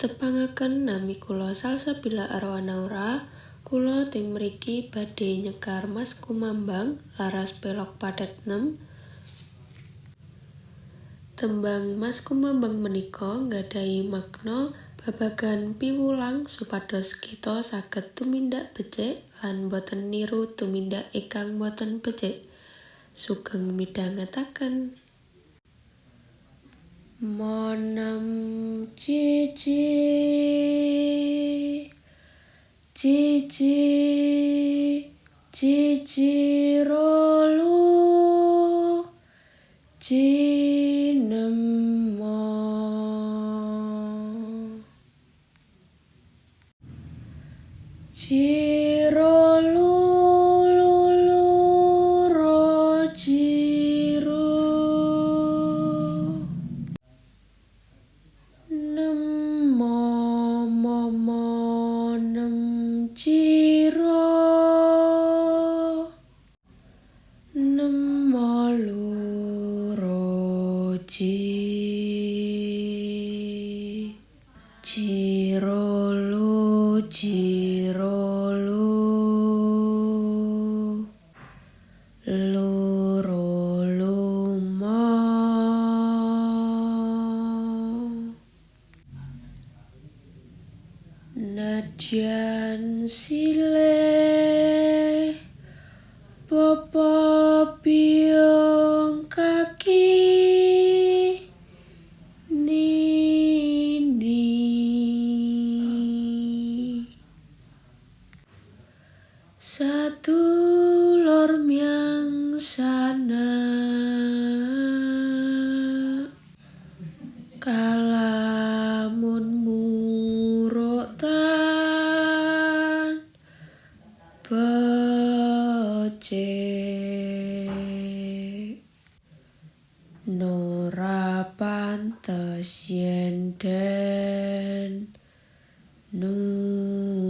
Tepangaken nami kula Salsabila Arwanaura. Kula teng mriki badhe nyekar Mas Kumambang laras pelok padet 6. Tembang Mas Kumambang menika nggadhahi makna babagan piwulang supados kita saged tumindak becik lan boten niru tumindak ingkang boten becik. Sugeng midhangetaken. Monem cici rolu cinemo cirolu lulu rojiru nemo momo nem ciro nemo luroji cirolu lurolumo nadyan silih popo biung kaki nini sadulur myang sana kalamun muruk tan becik nora pantes yen den nuto